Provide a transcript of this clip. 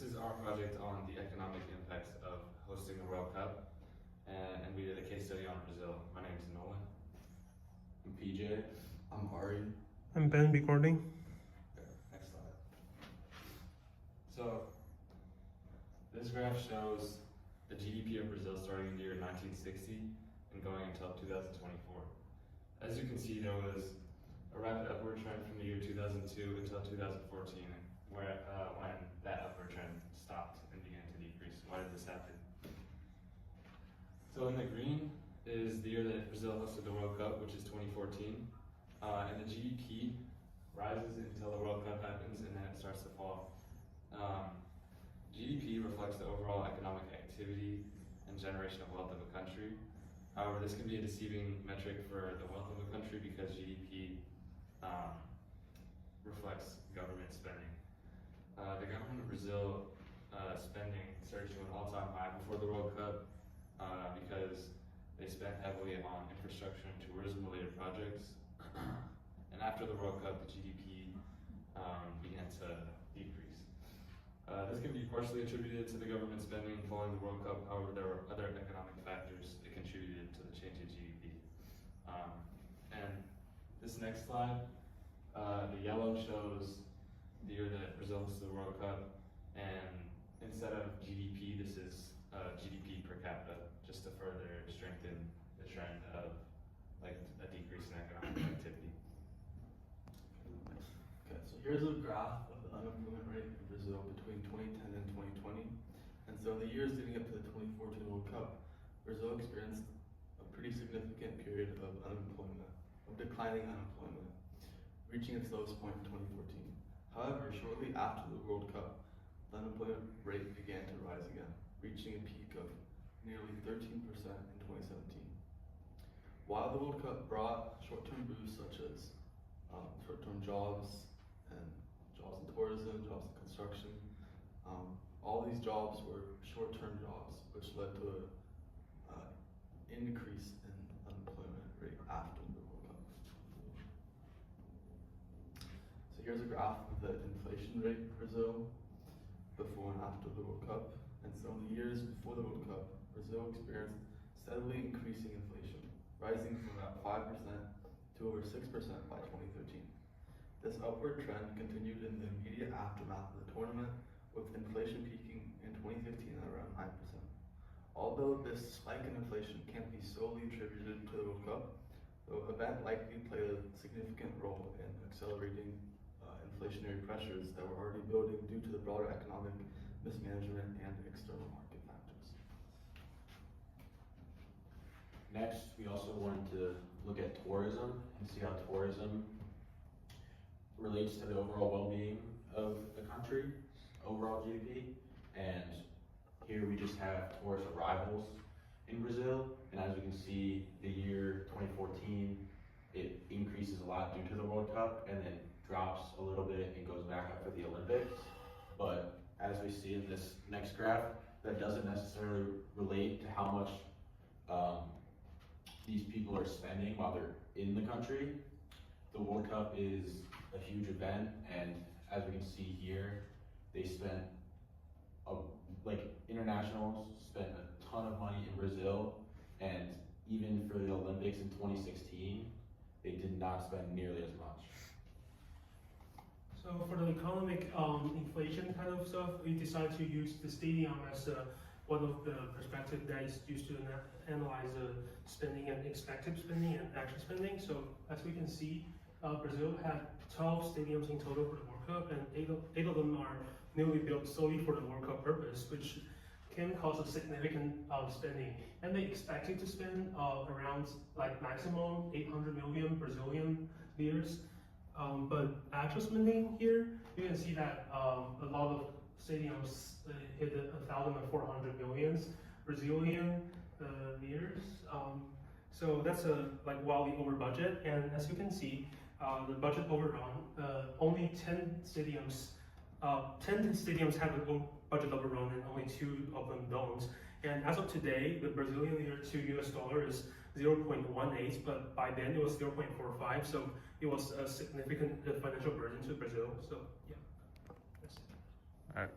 is our project on the economic impacts of hosting the World Cup, and we did a case study on Brazil. My name is Nolan. I'm PJ. I'm Ari. I'm Ben recording. Okay, next slide. So, this graph shows the GDP of Brazil starting in the year 1960 and going until 2024. As you can see, there was a rapid upward trend from the year 2002 until 2014, when that upward trend stopped and began to decrease. Why did this happen? So in the green is the year that Brazil hosted the World Cup, which is 2014, and the GDP rises until the World Cup happens, and then it starts to fall. GDP reflects the overall economic activity and generation of wealth of a country. However, this can be a deceiving metric for the wealth of a country because GDP reflects government spending. The government of Brazil spending surged to an all-time high before the World Cup because they spent heavily on infrastructure and tourism-related projects. And after the World Cup, the GDP began to decrease. This can be partially attributed to the government spending following the World Cup. However, there were other economic factors that contributed to the change in GDP. And this next slide, the yellow shows the year that Brazil hosted the World Cup, and instead of GDP, this is GDP per capita, just to further strengthen the trend of like a decrease in economic activity. Okay, so here's a graph of the unemployment rate in Brazil between 2010 and 2020. And so in the years leading up to the 2014 World Cup, Brazil experienced a pretty significant period of unemployment, of declining unemployment, reaching its lowest point in 2014. However, shortly after the World Cup, the unemployment rate began to rise again, reaching a peak of nearly 13% in 2017. While the World Cup brought short-term boosts such as short-term jobs and jobs in tourism, jobs in construction, all these jobs were short-term jobs, which led to an increase in unemployment rate after the World Cup. So here's a graph of the inflation rate in Brazil before and after the World Cup. And so in the years before the World Cup, Brazil experienced steadily increasing inflation, rising from about 5% to over 6% by 2013. This upward trend continued in the immediate aftermath of the tournament, with inflation peaking in 2015 at around 9%. Although this spike in inflation can't be solely attributed to the World Cup, the event likely played a significant role in accelerating inflationary pressures that were already building due to the broader economic mismanagement and external market factors. Next, we also wanted to look at tourism and see how tourism relates to the overall well-being of the country, overall GDP. And here we just have tourist arrivals in Brazil. And as we can see, the year 2014, it increases a lot due to the World Cup and then drops a little bit and goes back up for the Olympics. But as we see in this next graph, that doesn't necessarily relate to how much these people are spending while they're in the country. The World Cup is a huge event, and as we can see here, they spent, internationals spent a ton of money in Brazil, and even for the Olympics in 2016, they did not spend nearly as much. So for the economic inflation kind of stuff, we decided to use the stadium as one of the perspectives that is used to analyze the spending and expected spending and actual spending. So as we can see, Brazil had 12 stadiums in total for the World Cup, and eight of them are newly built solely for the World Cup purpose, which can cause a significant spending. And they expected to spend around like maximum 800 million Brazilian leaders. But actual spending here, you can see that a lot of stadiums hit 1,400 million Brazilian leaders. So that's wildly over budget. And as you can see, the budget overrun. Only 10 stadiums have a budget overrun, and only 2 of them don't. And as of today, the Brazilian lira to US dollar is 0.18, but by then it was 0.45. So it was a significant financial burden to Brazil. So yeah, that's it. All right.